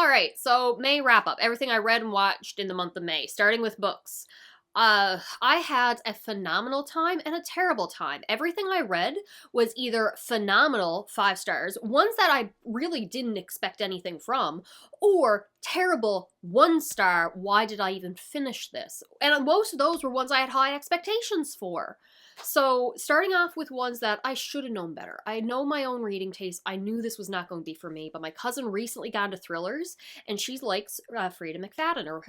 All right, so May wrap up. Everything I read and watched in the month of May, starting with books. I had a phenomenal time and a terrible time. Everything I read was either phenomenal, 5 stars, ones that I really didn't expect anything from, or terrible, 1 star, why did I even finish this? And most of those were ones I had high expectations for. So, starting off with ones that I should have known better. I know my own reading taste. I knew this was not going to be for me, but my cousin recently got into thrillers, and she likes Freida McFadden, or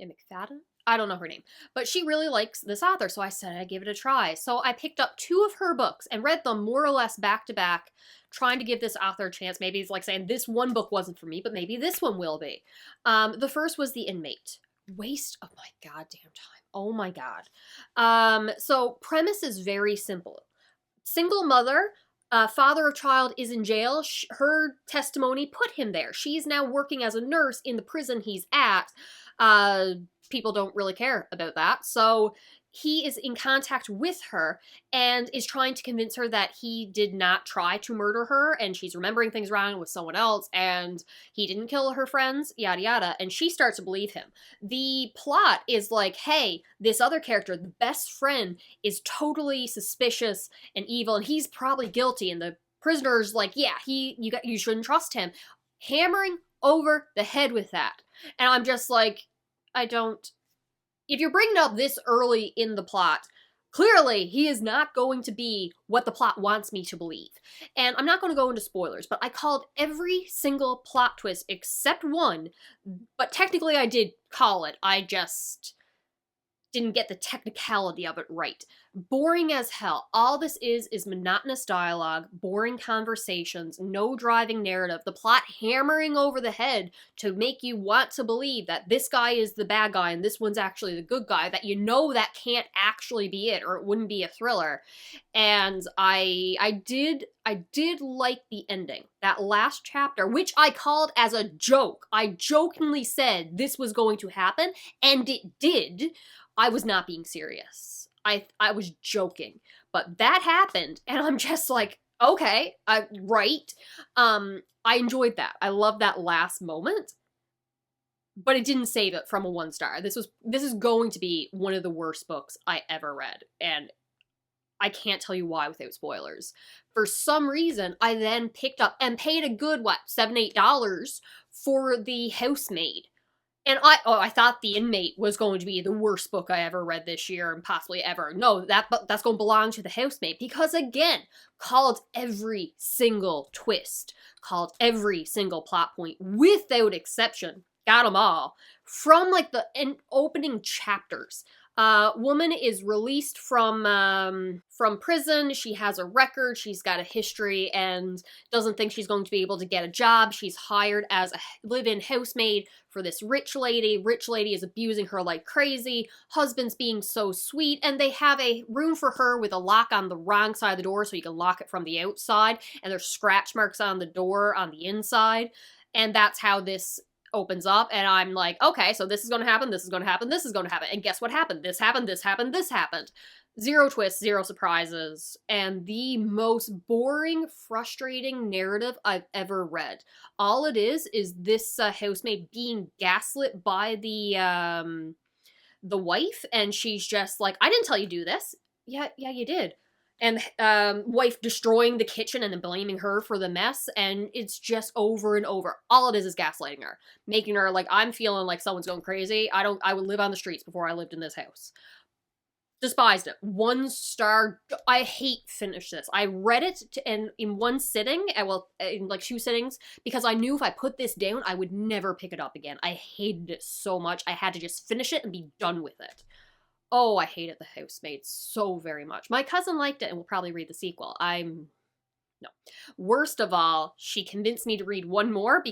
McFadden? I don't know her name, but she really likes this author, so I said I'd give it a try. So I picked up 2 of her books and read them more or less back to back, trying to give this author a chance. Maybe it's like saying this one book wasn't for me, but maybe this one will be. The first was The Inmate. Waste of my goddamn time. Oh my god. So premise is very simple. Single mother, father of child is in jail. Her testimony put him there. She's now working as a nurse in the prison he's at. People don't really care about that. So he is in contact with her and is trying to convince her that he did not try to murder her, and she's remembering things wrong with someone else, and he didn't kill her friends, yada yada, and she starts to believe him. The plot is like, hey, this other character, the best friend, is totally suspicious and evil, and he's probably guilty, and the prisoner's like, yeah, you shouldn't trust him. Hammering over the head with that. And I'm just like, if you're bringing up this early in the plot, clearly he is not going to be what the plot wants me to believe. And I'm not going to go into spoilers, but I called every single plot twist except one, but technically I did call it. I just didn't get the technicality of it right. Boring as hell. All this is monotonous dialogue, boring conversations, no driving narrative, the plot hammering over the head to make you want to believe that this guy is the bad guy and this one's actually the good guy, that you know that can't actually be it or it wouldn't be a thriller. And I did like the ending. That last chapter, which I called as a joke. I jokingly said this was going to happen, and it did. I was not being serious. I was joking. But that happened, and I'm just like, okay, right. I enjoyed that. I love that last moment. But it didn't save it from a 1 star. This is going to be one of the worst books I ever read. And I can't tell you why without spoilers. For some reason, I then picked up and paid a good, $7, $8 for The Housemaid. And I thought The Inmate was going to be the worst book I ever read this year and possibly ever. No, that's going to belong to The Housemaid because, again, called every single twist, called every single plot point without exception. Got them all. From, like, the opening chapters. Woman is released from prison. She has a record. She's got a history and doesn't think she's going to be able to get a job. She's hired as a live-in housemaid for this rich lady. Rich lady is abusing her like crazy. Husband's being so sweet, and they have a room for her with a lock on the wrong side of the door so you can lock it from the outside, and there's scratch marks on the door on the inside, and that's how this opens up, and I'm like, okay, so this is going to happen, this is going to happen, this is going to happen, and guess what happened? This happened, this happened, this happened. Zero twists, zero surprises, and the most boring, frustrating narrative I've ever read. All it is this housemaid being gaslit by the wife, and she's just like, I didn't tell you to do this. Yeah, you did. And wife destroying the kitchen and then blaming her for the mess, and it's just over and over. All it is gaslighting her, making her like, I'm feeling like someone's going crazy. I would live on the streets before I lived in this house. Despised it. 1 star. I finished this. I read it in one sitting, in like 2 sittings, because I knew if I put this down, I would never pick it up again. I hated it so much. I had to just finish it and be done with it. Oh, I hated The Housemaid so very much. My cousin liked it and will probably read the sequel. No. Worst of all, she convinced me to read one more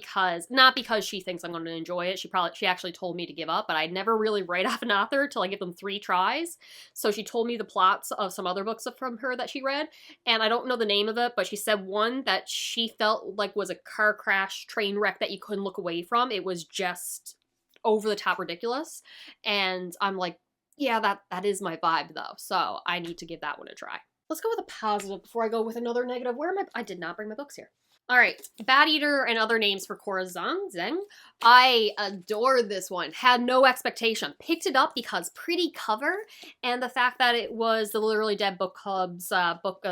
not because she thinks I'm going to enjoy it. She actually told me to give up, but I never really write off an author till I give them 3 tries. So she told me the plots of some other books from her that she read, and I don't know the name of it, but she said one that she felt like was a car crash, train wreck that you couldn't look away from. It was just over the top ridiculous, and I'm like, yeah, that is my vibe, though, so I need to give that one a try. Let's go with a positive before I go with another negative. I did not bring my books here. All right, Bat Eater and Other Names for Corazon Zeng. I adored this one. Had no expectation. Picked it up because pretty cover and the fact that it was the Literally Dead Book Club's book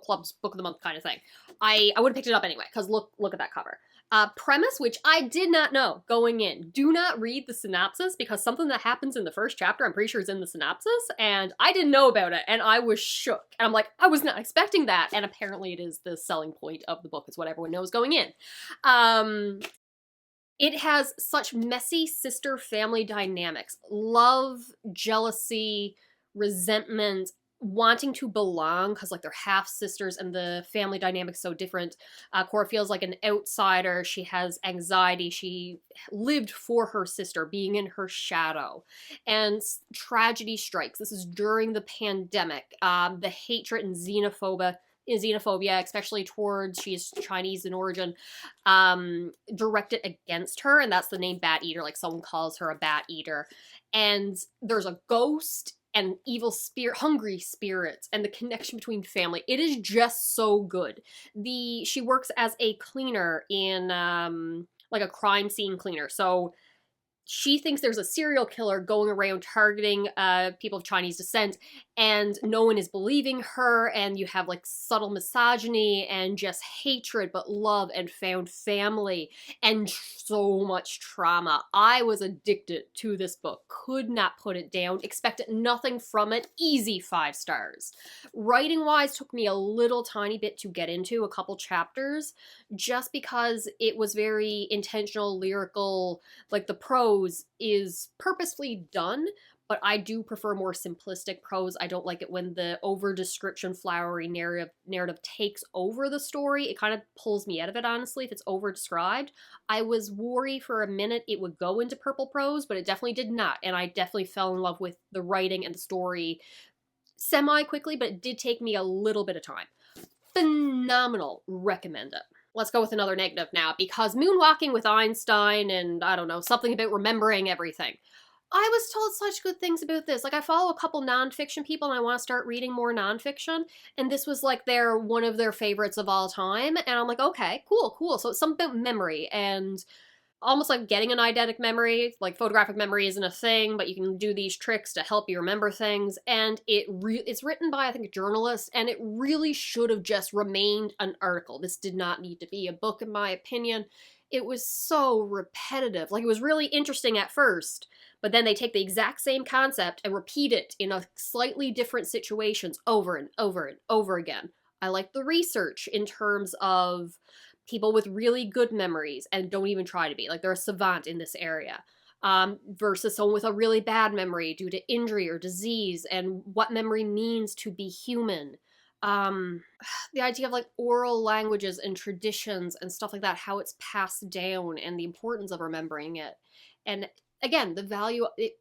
club's book of the month kind of thing. I would have picked it up anyway because look at that cover. Premise, which I did not know going in. Do not read the synopsis because something that happens in the first chapter, I'm pretty sure is in the synopsis, and I didn't know about it, and I was shook. And I'm like, I was not expecting that, and apparently it is the selling point of the book, is what everyone knows going in. It has such messy sister family dynamics. Love, jealousy, resentment, wanting to belong because like they're half sisters and the family dynamic's so different. Cora feels like an outsider. She has anxiety. She lived for her sister, being in her shadow. And tragedy strikes. This is during the pandemic. The hatred and xenophobia, especially towards, she's Chinese in origin, directed against her, and that's the name Bat Eater, like someone calls her a bat eater. And there's a ghost and evil spirit, hungry spirits, and the connection between family. It is just so good. She works as a cleaner in like a crime scene cleaner. So she thinks there's a serial killer going around targeting people of Chinese descent, and no one is believing her, and you have like subtle misogyny and just hatred, but love and found family and so much trauma. I was addicted to this book, could not put it down, expected nothing from it, easy 5 stars. Writing wise, took me a little tiny bit to get into, a couple chapters, just because it was very intentional, lyrical, like the prose is purposefully done, but I do prefer more simplistic prose. I don't like it when the over-description, flowery narrative takes over the story. It kind of pulls me out of it, honestly, if it's over-described. I was worried for a minute it would go into purple prose, but it definitely did not, and I definitely fell in love with the writing and the story semi-quickly, but it did take me a little bit of time. Phenomenal. Recommend it. Let's go with another negative now, because Moonwalking with Einstein and, I don't know, something about remembering everything. I was told such good things about this. Like, I follow a couple nonfiction people and I want to start reading more nonfiction, and this was like one of their favorites of all time, and I'm like, okay, cool. So it's something about memory, and almost like getting an eidetic memory. Like, photographic memory isn't a thing, but you can do these tricks to help you remember things. And it's written by, I think, a journalist, and it really should have just remained an article. This did not need to be a book, in my opinion. It was so repetitive. Like, it was really interesting at first, but then they take the exact same concept and repeat it in a slightly different situations over and over and over again. I like the research in terms of people with really good memories and don't even try to be. Like, they're a savant in this area. Versus someone with a really bad memory due to injury or disease, and what memory means to be human. The idea of like oral languages and traditions and stuff like that, how it's passed down and the importance of remembering it. And again, the value it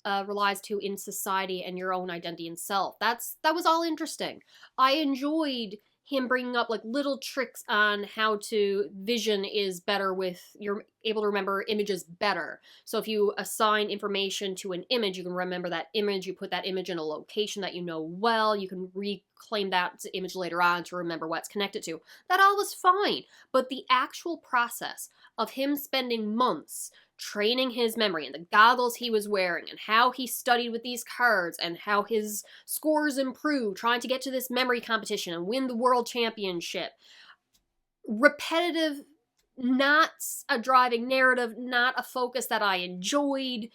relies to in society and your own identity and self. That was all interesting. I enjoyed him bringing up like little tricks on how to vision is better with, you're able to remember images better. So if you assign information to an image, you can remember that image, you put that image in a location that you know well, you can reclaim that image later on to remember what it's connected to. That all was fine, but the actual process of him spending months training his memory and the goggles he was wearing and how he studied with these cards and how his scores improved trying to get to this memory competition and win the world championship. Repetitive, not a driving narrative, not a focus that I enjoyed.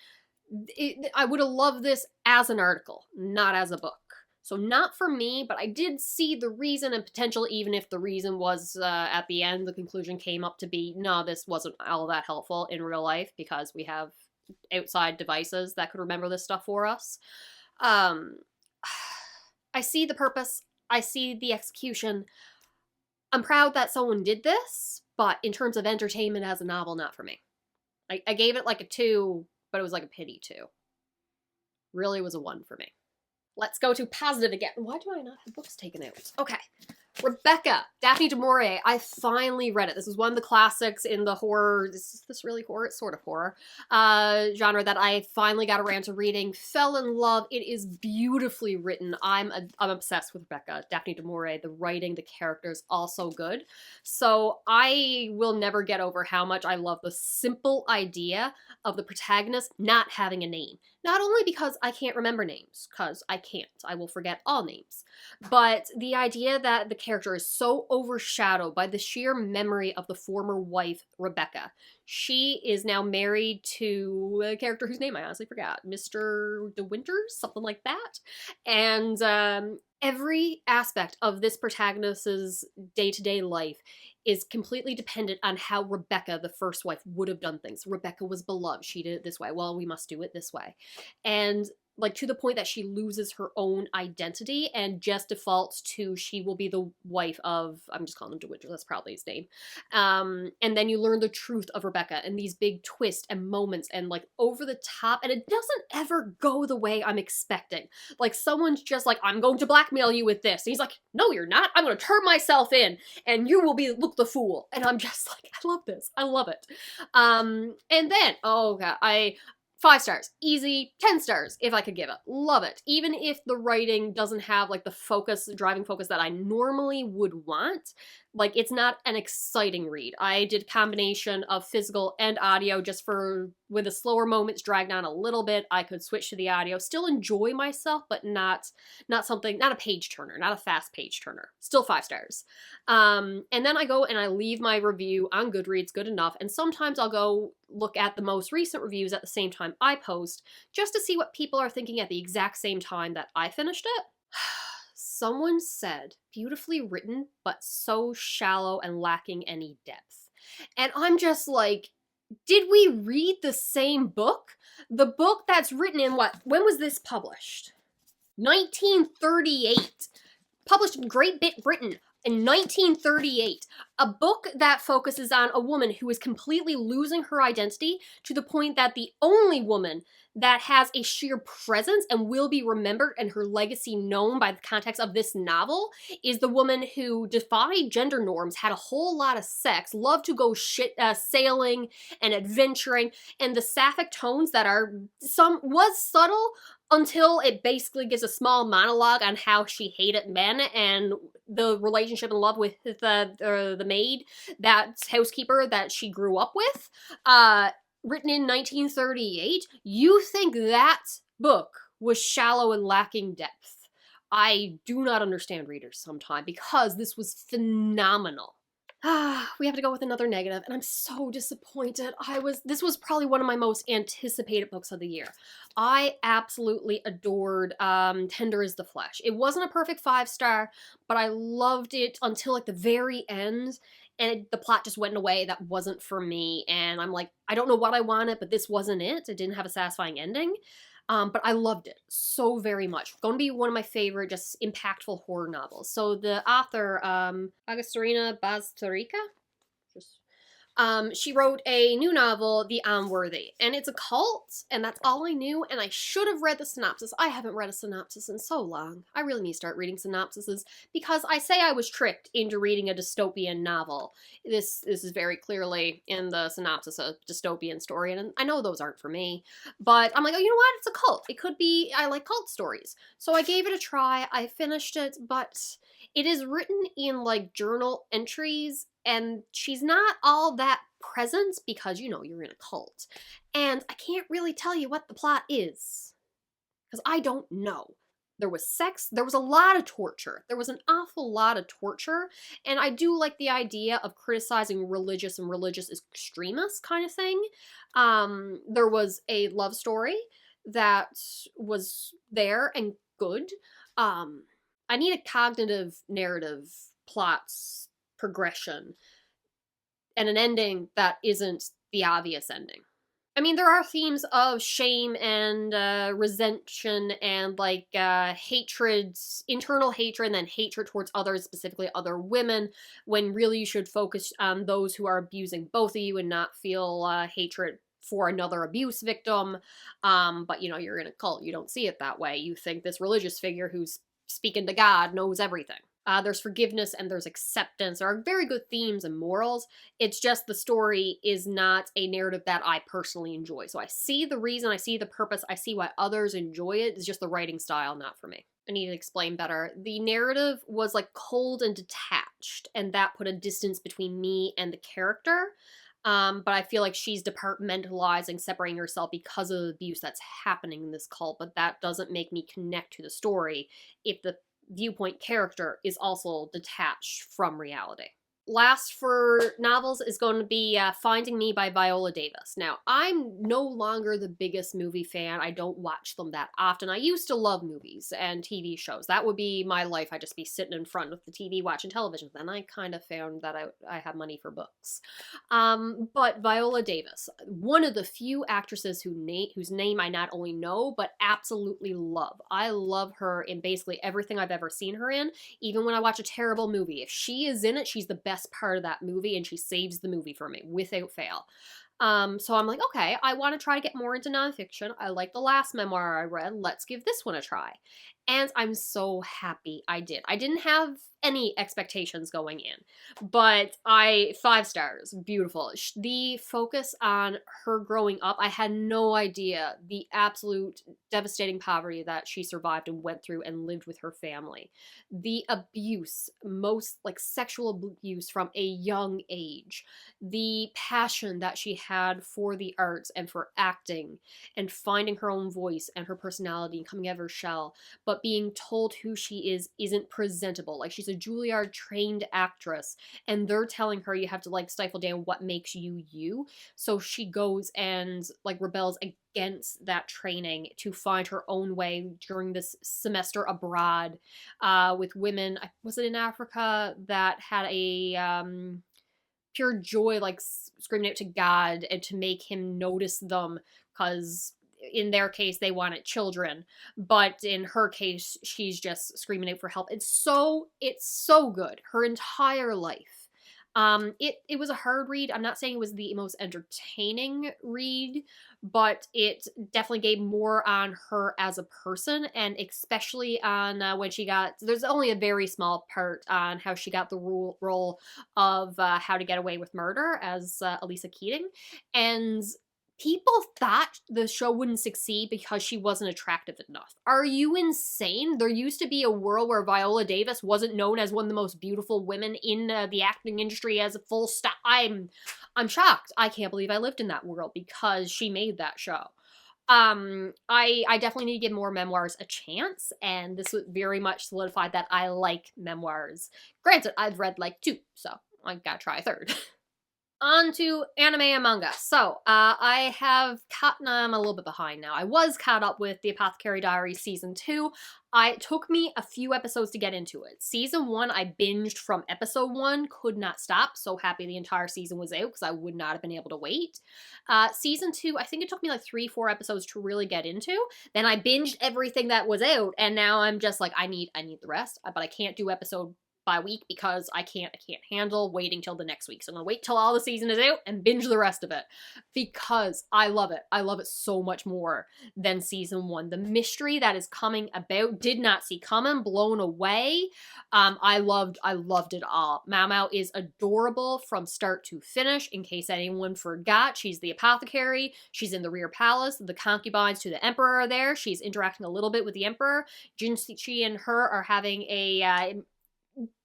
I would have loved this as an article, not as a book. So not for me, but I did see the reason and potential, even if the reason was at the end, the conclusion came up to be, no, this wasn't all that helpful in real life because we have outside devices that could remember this stuff for us. I see the purpose. I see the execution. I'm proud that someone did this, but in terms of entertainment as a novel, not for me. I gave it like a 2, but it was like a pity 2. Really was a 1 for me. Let's go to positive again. Why do I not have books taken out? Okay. Rebecca, Daphne du Maurier. I finally read it. This is one of the classics in the horror, is this really horror? It's sort of horror, genre that I finally got around to reading. Fell in love. It is beautifully written. I'm obsessed with Rebecca, Daphne du Maurier. The writing, the characters, all so good. So I will never get over how much I love the simple idea of the protagonist not having a name. Not only because I can't remember names, because I can't. I will forget all names. But the idea that the character is so overshadowed by the sheer memory of the former wife, Rebecca. She is now married to a character whose name I honestly forgot, Mr. De Winters, something like that. And every aspect of this protagonist's day-to-day life is completely dependent on how Rebecca, the first wife, would have done things. Rebecca was beloved. She did it this way. Well, we must do it this way. And like to the point that she loses her own identity and just defaults to she will be the wife of, I'm just calling him DeWinter, that's probably his name. And then you learn the truth of Rebecca and these big twists and moments and like over the top, and it doesn't ever go the way I'm expecting. Like someone's just like, I'm going to blackmail you with this. And he's like, no, you're not. I'm going to turn myself in and you will be, look the fool. And I'm just like, I love this. I love it. And then, oh god, 5 stars. Easy. 10 stars if I could give it. Love it. Even if the writing doesn't have like the focus, driving focus that I normally would want, like it's not an exciting read. I did a combination of physical and audio just for with the slower moments dragged on a little bit. I could switch to the audio, still enjoy myself, but not a page turner, not a fast page turner. Still 5 stars. And then I go and I leave my review on Goodreads, good enough, and sometimes I'll go look at the most recent reviews at the same time I post, just to see what people are thinking at the exact same time that I finished it. Someone said, beautifully written, but so shallow and lacking any depth. And I'm just like, did we read the same book? The book that's written in what? When was this published? 1938. Published in Great Britain in 1938. A book that focuses on a woman who is completely losing her identity to the point that the only woman that has a sheer presence and will be remembered and her legacy known by the context of this novel is the woman who defied gender norms, had a whole lot of sex, loved to go sailing and adventuring, and the sapphic tones that was subtle until it basically gives a small monologue on how she hated men and the relationship and love with the maid, that housekeeper that she grew up with. Written in 1938, you think that book was shallow and lacking depth. I do not understand readers sometimes because this was phenomenal. We have to go with another negative, and I'm so disappointed. This was probably one of my most anticipated books of the year. I absolutely adored Tender is the Flesh. It wasn't a perfect 5-star, but I loved it until like the very end, and the plot just went in a way that wasn't for me, and I'm like, I don't know what I wanted, but this wasn't it. It didn't have a satisfying ending. But I loved it so very much. Going to be one of my favorite, just impactful horror novels. So the author, Agustina Bazterrica, she wrote a new novel, The Unworthy, and it's a cult, and that's all I knew, and I should have read the synopsis. I haven't read a synopsis in so long. I really need to start reading synopsises, because I say I was tricked into reading a dystopian novel. This is very clearly in the synopsis a dystopian story, and I know those aren't for me, but I'm like, oh, you know what? It's a cult. It could be, I like cult stories. So I gave it a try. I finished it, but it is written in like journal entries, and she's not all that present because, you know, you're in a cult. And I can't really tell you what the plot is, because I don't know. There was sex, there was a lot of torture. There was an awful lot of torture, and I do like the idea of criticizing religious and religious extremists kind of thing. There was a love story that was there and good. I need a cognitive narrative plots progression and an ending that isn't the obvious ending. I mean, there are themes of shame and resentment and like hatred, internal hatred, and then hatred towards others, specifically other women, when really you should focus on those who are abusing both of you and not feel hatred for another abuse victim. But you know, you're in a cult, you don't see it that way. You think this religious figure who's speaking to God knows everything. There's forgiveness and there's acceptance. There are very good themes and morals. It's just the story is not a narrative that I personally enjoy. So I see the reason, I see the purpose, I see why others enjoy it. It's just the writing style, not for me. I need to explain better. The narrative was like cold and detached, and that put a distance between me and the character. But I feel like she's departmentalizing, separating herself because of the abuse that's happening in this cult, but that doesn't make me connect to the story if the viewpoint character is also detached from reality. Last for novels is going to be Finding Me by Viola Davis. Now, I'm no longer the biggest movie fan. I don't watch them that often. I used to love movies and TV shows. That would be my life. I'd just be sitting in front of the TV watching television. Then I kind of found that I have money for books. But Viola Davis, one of the few actresses whose name I not only know, but absolutely love. I love her in basically everything I've ever seen her in. Even when I watch a terrible movie, if she is in it, she's the best part of that movie, and she saves the movie for me without fail. So I'm like, okay, I want to try to get more into nonfiction. I like the last memoir I read. Let's give this one a try. And I'm so happy I did. I didn't have any expectations going in, but 5 stars, beautiful. The focus on her growing up, I had no idea the absolute devastating poverty that she survived and went through and lived with her family. The abuse, most like sexual abuse from a young age, the passion that she had for the arts and for acting and finding her own voice and her personality and coming out of her shell, but being told who she is isn't presentable. Like, she's a Juilliard trained actress, and they're telling her you have to like stifle down what makes you you. So she goes and like rebels against that training to find her own way during this semester abroad with women. Was it in Africa that had a pure joy, like screaming out to God and to make him notice them, because in their case they wanted children, but in her case she's just screaming out for help. It's so good, her entire life. It was a hard read. I'm not saying it was the most entertaining read, but it definitely gave more on her as a person, and especially on when she got, there's only a very small part on how she got the role of How to Get Away with Murder as Elisa Keating, and people thought the show wouldn't succeed because she wasn't attractive enough. Are you insane? There used to be a world where Viola Davis wasn't known as one of the most beautiful women in the acting industry as a full stop. I'm shocked. I can't believe I lived in that world because she made that show. I definitely need to give more memoirs a chance, and this would very much solidify that I like memoirs. Granted, I've read like 2, so I gotta try a 3rd. On to anime and manga. So, I have I'm a little bit behind now. I was caught up with the Apothecary Diaries Season 2. It took me a few episodes to get into it. Season 1, I binged from episode 1, could not stop. So happy the entire season was out because I would not have been able to wait. Season 2, I think it took me like 3-4 episodes to really get into. Then I binged everything that was out, and now I'm just like, I need the rest, but I can't do episode by week because I can't handle waiting till the next week. So I'm gonna wait till all the season is out and binge the rest of it because I love it. I love it so much more than season 1. The mystery that is coming about, did not see coming, blown away. I loved it all. Mau is adorable from start to finish. In case anyone forgot, she's the apothecary. She's in the rear palace. The concubines to the emperor are there. She's interacting a little bit with the emperor. Junshi and her are having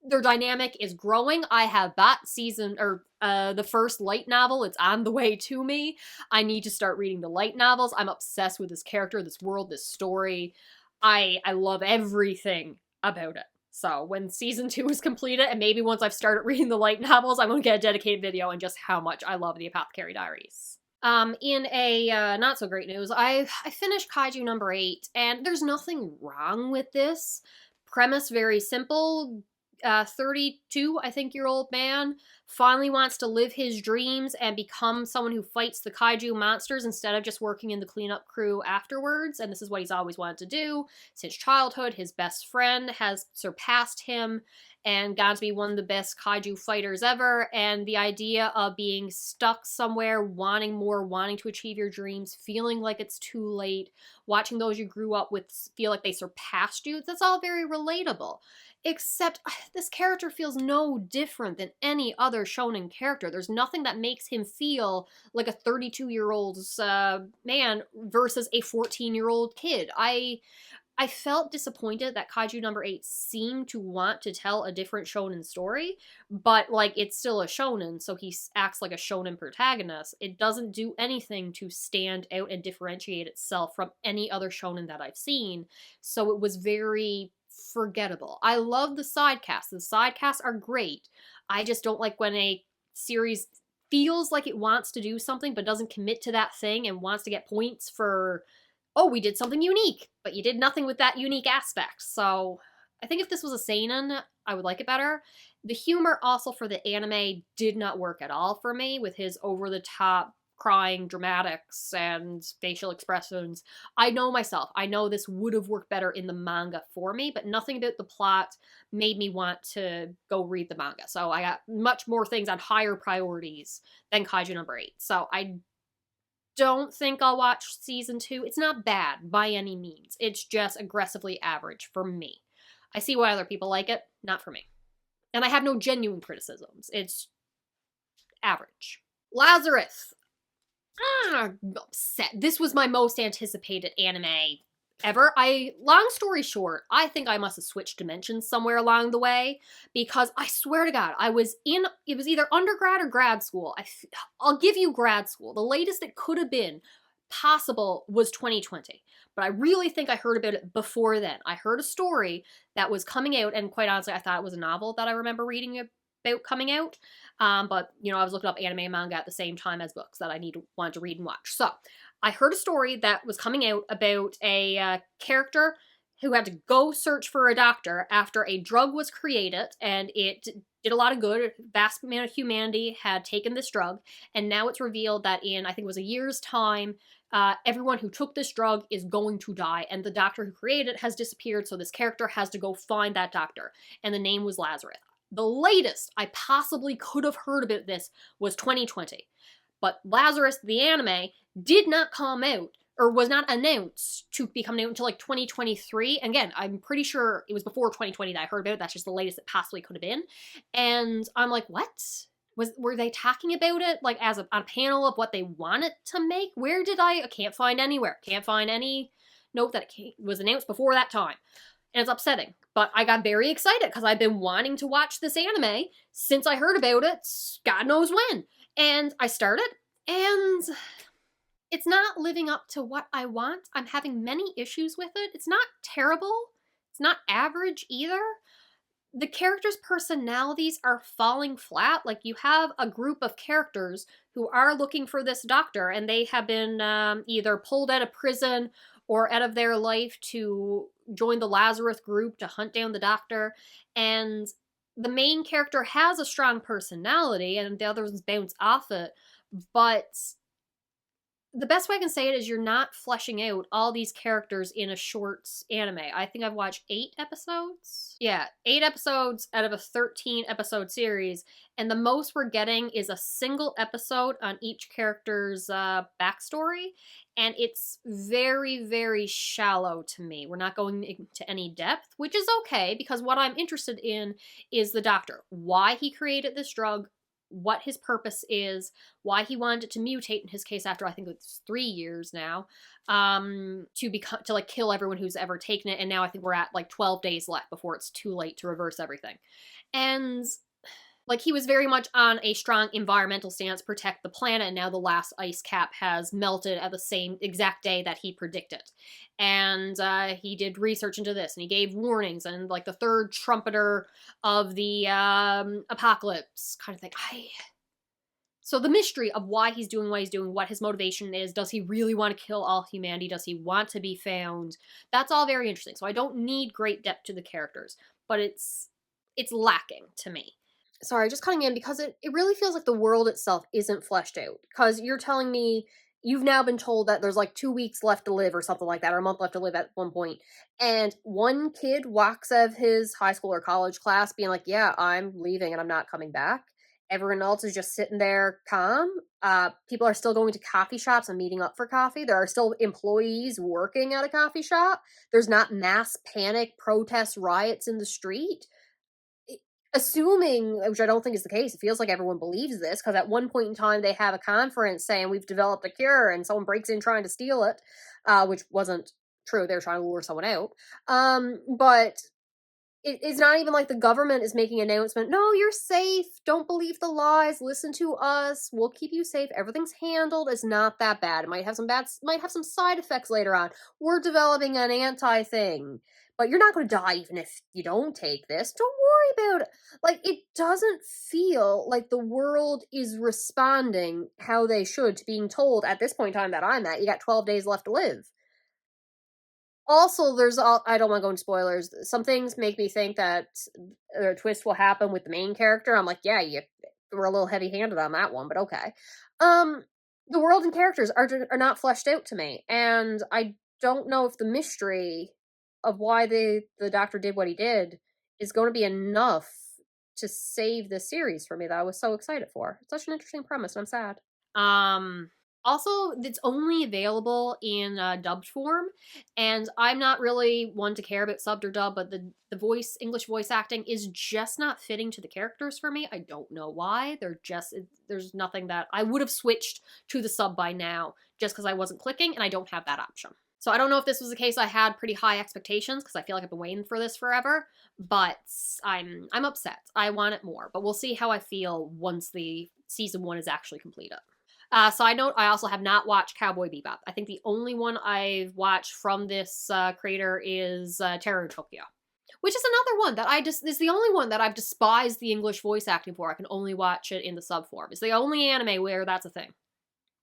their dynamic is growing. I have that season, or the first light novel. It's on the way to me. I need to start reading the light novels. I'm obsessed with this character, this world, this story. I love everything about it. So when season 2 is completed, and maybe once I've started reading the light novels, I'm going to get a dedicated video on just how much I love the Apothecary Diaries. In a not so great news, I finished Kaiju number 8, and there's nothing wrong with this. Premise very simple. 32, I think, year old man finally wants to live his dreams and become someone who fights the kaiju monsters instead of just working in the cleanup crew afterwards. And this is what he's always wanted to do since childhood. His best friend has surpassed him, and got to be one of the best kaiju fighters ever. And the idea of being stuck somewhere, wanting more, wanting to achieve your dreams, feeling like it's too late, watching those you grew up with feel like they surpassed you, that's all very relatable. Except this character feels no different than any other shonen character. There's nothing that makes him feel like a 32-year-old man versus a 14-year-old kid. I felt disappointed that Kaiju number 8 seemed to want to tell a different shonen story, but like it's still a shonen, so he acts like a shonen protagonist. It doesn't do anything to stand out and differentiate itself from any other shonen that I've seen, so it was very forgettable. I love the side casts. The side casts are great. I just don't like when a series feels like it wants to do something but doesn't commit to that thing and wants to get points for, oh, we did something unique, but you did nothing with that unique aspect. So I think if this was a seinen, I would like it better. The humor also for the anime did not work at all for me with his over-the-top crying dramatics and facial expressions. I know myself. I know this would have worked better in the manga for me, but nothing about the plot made me want to go read the manga. So I got much more things on higher priorities than Kaiju number 8. So I don't think I'll watch season 2. It's not bad by any means. It's just aggressively average for me. I see why other people like it, not for me. And I have no genuine criticisms. It's average. Lazarus. Upset. This was my most anticipated anime ever. Long story short, I think I must have switched dimensions somewhere along the way, because I swear to God, it was either undergrad or grad school. I'll give you grad school. The latest it could have been possible was 2020. But I really think I heard about it before then. I heard a story that was coming out, and quite honestly, I thought it was a novel that I remember reading about coming out. But, I was looking up anime and manga at the same time as books that I wanted to read and watch. So, I heard a story that was coming out about a character who had to go search for a doctor after a drug was created, and it did a lot of good. A vast amount of humanity had taken this drug, and now it's revealed that in, I think it was a year's time, everyone who took this drug is going to die, and the doctor who created it has disappeared, so this character has to go find that doctor, and the name was Lazarus. The latest I possibly could have heard about this was 2020. But Lazarus, the anime, did not come out, or was not announced to be coming out until like 2023. And again, I'm pretty sure it was before 2020 that I heard about it. That's just the latest it possibly could have been. And I'm like, what? Were they talking about it like as on a panel of what they wanted to make? Where did I can't find anywhere. Can't find any note that it was announced before that time. And it's upsetting. But I got very excited because I've been wanting to watch this anime since I heard about it, God knows when. And I started, and it's not living up to what I want. I'm having many issues with it. It's not terrible. It's not average either. The characters' personalities are falling flat. Like, you have a group of characters who are looking for this doctor, and they have been either pulled out of prison or out of their life to join the Lazarus group to hunt down the doctor. And the main character has a strong personality, and the others bounce off it, but the best way I can say it is you're not fleshing out all these characters in a short anime. I think I've watched 8 episodes. Yeah, 8 episodes out of a 13-episode series, and the most we're getting is a single episode on each character's backstory, and it's very, very shallow to me. We're not going into any depth, which is okay, because what I'm interested in is the doctor. Why he created this drug, what his purpose is, why he wanted it to mutate in his case after I think it's 3 years now, to like kill everyone who's ever taken it, and now I think we're at like 12 days left before it's too late to reverse everything. And like, he was very much on a strong environmental stance, protect the planet, and now the last ice cap has melted at the same exact day that he predicted. And he did research into this, and he gave warnings, and like the third trumpeter of the apocalypse kind of thing. So the mystery of why he's doing what he's doing, what his motivation is, does he really want to kill all humanity, does he want to be found, that's all very interesting. So I don't need great depth to the characters, but it's lacking to me. Sorry, just cutting in because it really feels like the world itself isn't fleshed out. Because you're telling me you've now been told that there's like 2 weeks left to live or something like that, or a month left to live at one point, and one kid walks out of his high school or college class being like, yeah, I'm leaving and I'm not coming back. Everyone else is just sitting there calm. People are still going to coffee shops and meeting up for coffee. There are still employees working at a coffee shop. There's not mass panic, protests, riots in the street. Assuming, which I don't think is the case, it feels like everyone believes this, because at one point in time they have a conference saying we've developed a cure, and someone breaks in trying to steal it, which wasn't true. They were trying to lure someone out. But it's not even like the government is making an announcement. No, you're safe. Don't believe the lies. Listen to us. We'll keep you safe. Everything's handled. It's not that bad. It might have some side effects later on. We're developing an anti thing. But you're not going to die even if you don't take this. Don't worry about it. Like, it doesn't feel like the world is responding how they should to being told at this point in time that I'm at, you got 12 days left to live. Also, I don't want to go into spoilers. Some things make me think that a twist will happen with the main character. I'm like, yeah, you were a little heavy-handed on that one, but okay. The world and characters are not fleshed out to me, and I don't know if the mystery of why the doctor did what he did is going to be enough to save this series for me that I was so excited for. It's such an interesting premise, and I'm sad. Also, it's only available in dubbed form, and I'm not really one to care about subbed or dubbed, but the English voice acting is just not fitting to the characters for me. I don't know why. There's nothing that I would have switched to the sub by now, just because I wasn't clicking, and I don't have that option. So I don't know if this was the case. I had pretty high expectations, because I feel like I've been waiting for this forever, but I'm upset. I want it more, but we'll see how I feel once the season 1 is actually completed. Side note, I also have not watched Cowboy Bebop. I think the only one I've watched from this creator is Terror in Tokyo, which is another one that is the only one that I've despised the English voice acting for. I can only watch it in the sub form. It's the only anime where that's a thing.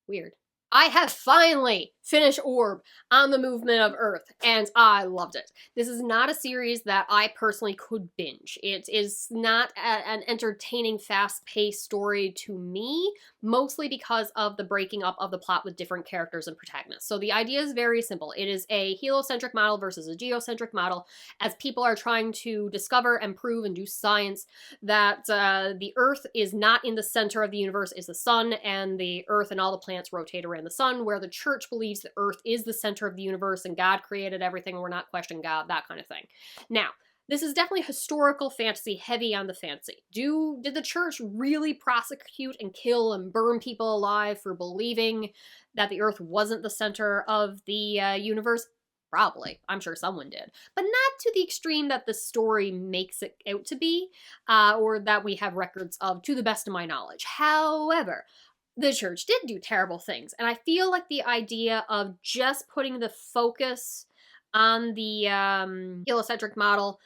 Weird. I have finally finished Orb on the Movement of Earth, and I loved it. This is not a series that I personally could binge. It is not an entertaining, fast-paced story to me, mostly because of the breaking up of the plot with different characters and protagonists. So the idea is very simple. It is a heliocentric model versus a geocentric model, as people are trying to discover and prove and do science that the Earth is not in the center of the universe, is the sun, and the Earth and all the planets rotate around the sun, where the church believes the Earth is the center of the universe and God created everything and we're not questioning God, that kind of thing. Now, this is definitely historical fantasy, heavy on the fancy. Did the church really prosecute and kill and burn people alive for believing that the Earth wasn't the center of the universe? Probably. I'm sure someone did. But not to the extreme that the story makes it out to be, or that we have records of, to the best of my knowledge. However, the church did do terrible things, and I feel like the idea of just putting the focus on the heliocentric model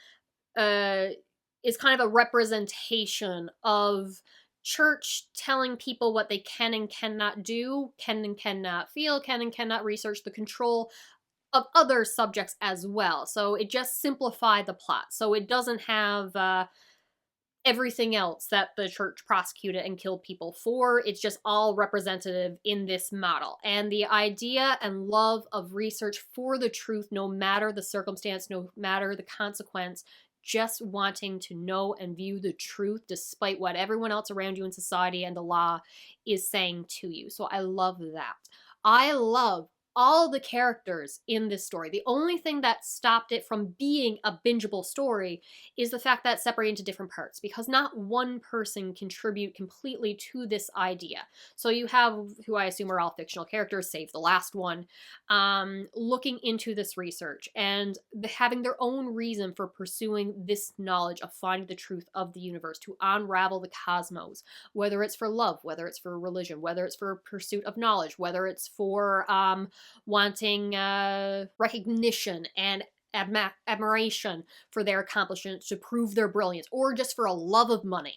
is kind of a representation of church telling people what they can and cannot do, can and cannot feel, can and cannot research, the control of other subjects as well. So it just simplified the plot. So it doesn't have everything else that the church prosecuted and killed people for. It's just all representative in this model. And the idea and love of research for the truth, no matter the circumstance, no matter the consequence, just wanting to know and view the truth despite what everyone else around you in society and the law is saying to you. So I love that. I love all the characters in this story. The only thing that stopped it from being a bingeable story is the fact that it's separated into different parts, because not one person contribute completely to this idea. So you have, who I assume are all fictional characters, save the last one, looking into this research and having their own reason for pursuing this knowledge of finding the truth of the universe, to unravel the cosmos, whether it's for love, whether it's for religion, whether it's for pursuit of knowledge, whether it's for wanting recognition and admiration for their accomplishments to prove their brilliance, or just for a love of money.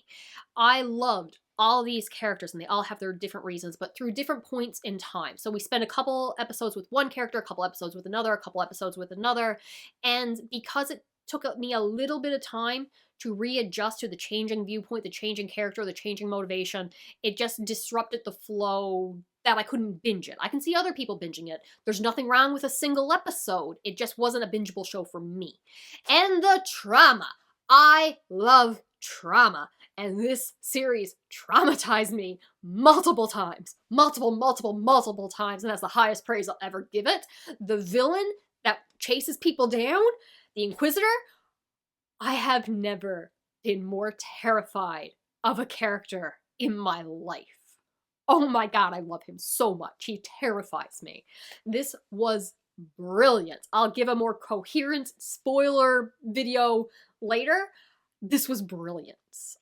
I loved all these characters, and they all have their different reasons, but through different points in time. So we spend a couple episodes with one character, a couple episodes with another, a couple episodes with another, and because it took me a little bit of time to readjust to the changing viewpoint, the changing character, the changing motivation, it just disrupted the flow that I couldn't binge it. I can see other people binging it. There's nothing wrong with a single episode. It just wasn't a bingeable show for me. And the trauma. I love trauma. And this series traumatized me multiple times. Multiple times. And that's the highest praise I'll ever give it. The villain that chases people down, the Inquisitor, I have never been more terrified of a character in my life. Oh my god, I love him so much. He terrifies me. This was brilliant. I'll give a more coherent spoiler video later. This was brilliant.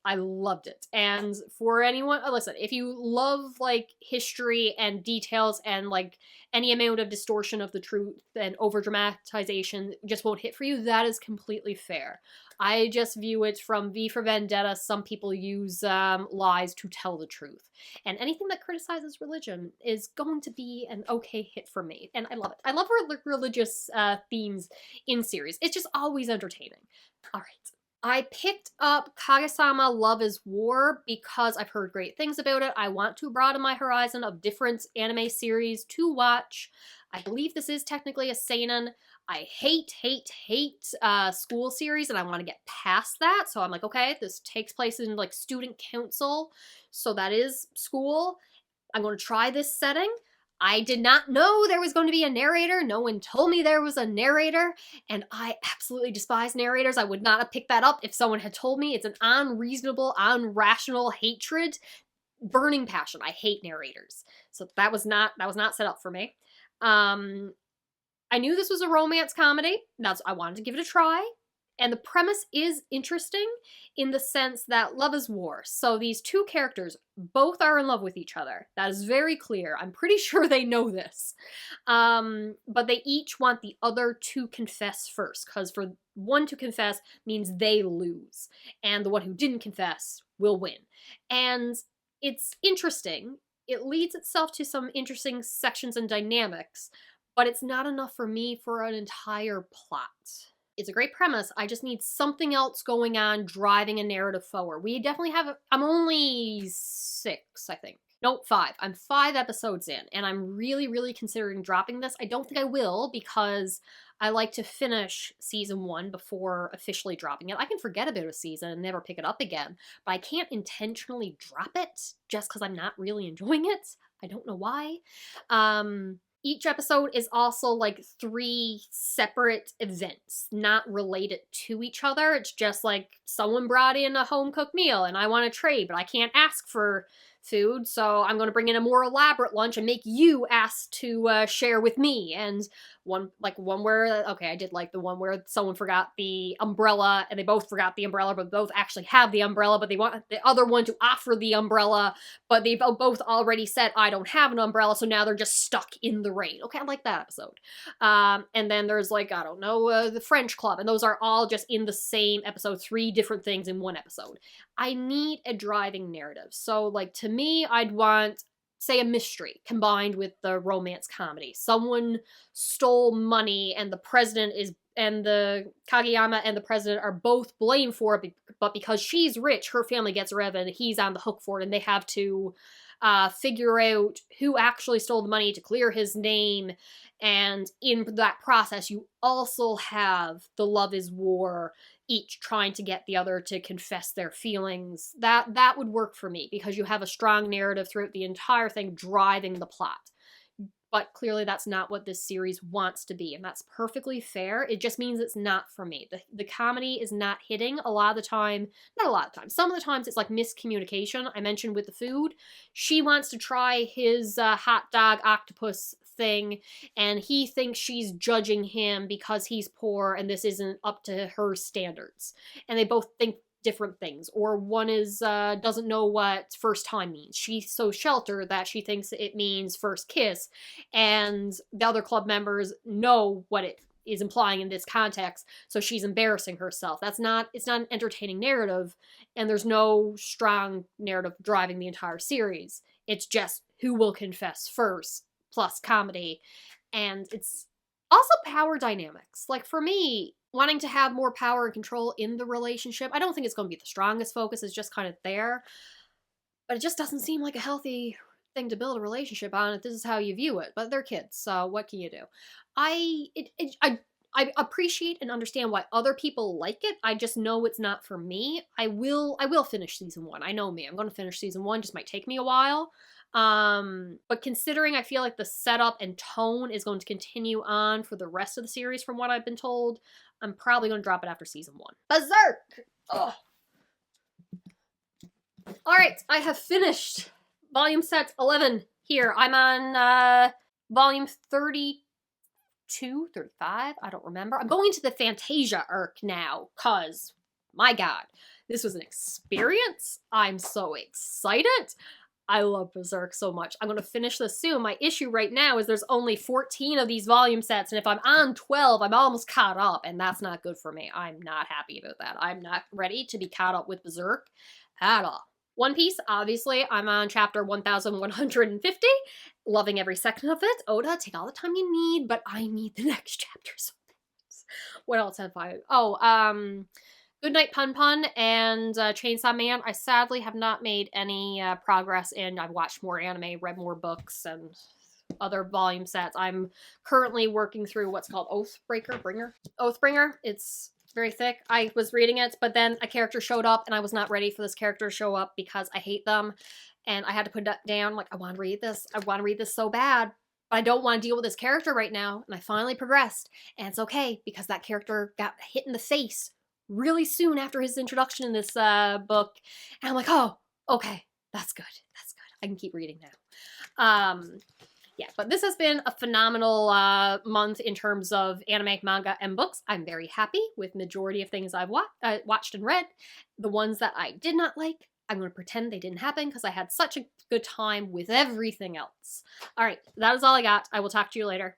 I loved it. And for anyone, listen, if you love like history and details and like any amount of distortion of the truth and over dramatization just won't hit for you, that is completely fair. I just view it from V for Vendetta. Some people use lies to tell the truth. And anything that criticizes religion is going to be an okay hit for me. And I love it. I love religious themes in series. It's just always entertaining. All right. I picked up Kaguya-sama Love is War because I've heard great things about it. I want to broaden my horizon of different anime series to watch. I believe this is technically a seinen. I hate school series, and I want to get past that. So I'm like, okay, this takes place in like student council, so that is school. I'm going to try this setting. I did not know there was going to be a narrator. No one told me there was a narrator, and I absolutely despise narrators. I would not have picked that up if someone had told me. It's an unreasonable, irrational hatred, burning passion. I hate narrators. So that was not set up for me. I knew this was a romance comedy. I wanted to give it a try. And the premise is interesting in the sense that love is war. So these two characters both are in love with each other. That is very clear. I'm pretty sure they know this. But they each want the other to confess first, because for one to confess means they lose. And the one who didn't confess will win. And it's interesting. It leads itself to some interesting sections and dynamics, but it's not enough for me for an entire plot. It's a great premise. I just need something else going on driving a narrative forward. We definitely have, I'm only 6, I think. Nope, 5. I'm 5 episodes in, and I'm really considering dropping this. I don't think I will, because I like to finish season 1 before officially dropping it. I can forget about a season and never pick it up again, but I can't intentionally drop it just because I'm not really enjoying it. I don't know why. Each episode is also like 3 separate events, not related to each other. It's just like someone brought in a home-cooked meal and I want to trade, but I can't ask for food, so I'm going to bring in a more elaborate lunch and make you ask to share with me. And one where, okay, I did like the one where someone forgot the umbrella and they both forgot the umbrella, but both actually have the umbrella, but they want the other one to offer the umbrella, but they've both already said, I don't have an umbrella, so now they're just stuck in the rain. Okay, I like that episode. And then there's like, I don't know, the French Club, and those are all just in the same episode, 3 different things in one episode. I need a driving narrative. So like, to me, I'd want, say, a mystery combined with the romance comedy. Someone stole money and the president is, and the Kageyama and the president are both blamed for it, but because she's rich, her family gets rid of it and he's on the hook for it, and they have to figure out who actually stole the money to clear his name. And in that process, you also have the love is war, each trying to get the other to confess their feelings. That would work for me, because you have a strong narrative throughout the entire thing driving the plot. But clearly that's not what this series wants to be, and that's perfectly fair. It just means it's not for me. The comedy is not hitting a lot of the time. Not a lot of the time. Some of the times it's like miscommunication. I mentioned with the food. She wants to try his hot dog octopus thing, and he thinks she's judging him because he's poor and this isn't up to her standards. And they both think different things. Or one is doesn't know what first time means. She's so sheltered that she thinks it means first kiss, and the other club members know what it is implying in this context, so she's embarrassing herself. It's not an entertaining narrative, and there's no strong narrative driving the entire series. It's just who will confess first, plus comedy, and it's also power dynamics. Like, for me, wanting to have more power and control in the relationship, I don't think it's going to be the strongest focus. It's just kind of there, but it just doesn't seem like a healthy thing to build a relationship on if this is how you view it, but they're kids, so what can you do? I appreciate and understand why other people like it. I just know it's not for me. I will finish season 1. I know me. I'm going to finish season 1. Just might take me a while. But considering I feel like the setup and tone is going to continue on for the rest of the series from what I've been told, I'm probably going to drop it after season 1. Berserk! Ugh. Alright, I have finished volume set 11 here. I'm on volume 32, 35, I don't remember. I'm going to the Fantasia arc now, cause, my god, this was an experience. I'm so excited. I love Berserk so much. I'm going to finish this soon. My issue right now is there's only 14 of these volume sets, and if I'm on 12, I'm almost caught up, and that's not good for me. I'm not happy about that. I'm not ready to be caught up with Berserk at all. One Piece, obviously, I'm on chapter 1150, loving every second of it. Oda, take all the time you need, but I need the next chapter so bad. What else have I? Oh, Goodnight Pun Pun and Chainsaw Man. I sadly have not made any progress in. I've watched more anime, read more books, and other volume sets. I'm currently working through what's called Oathbringer. It's very thick. I was reading it, but then a character showed up, and I was not ready for this character to show up because I hate them, and I had to put that down. Like, I want to read this. I want to read this so bad, but I don't want to deal with this character right now. And I finally progressed, and it's okay because that character got hit in the face really soon after his introduction in this book, and I'm like, oh, okay, that's good. That's good. I can keep reading now. Yeah, but this has been a phenomenal month in terms of anime, manga, and books. I'm very happy with majority of things I've watched and read. The ones that I did not like, I'm going to pretend they didn't happen because I had such a good time with everything else. All right, that is all I got. I will talk to you later.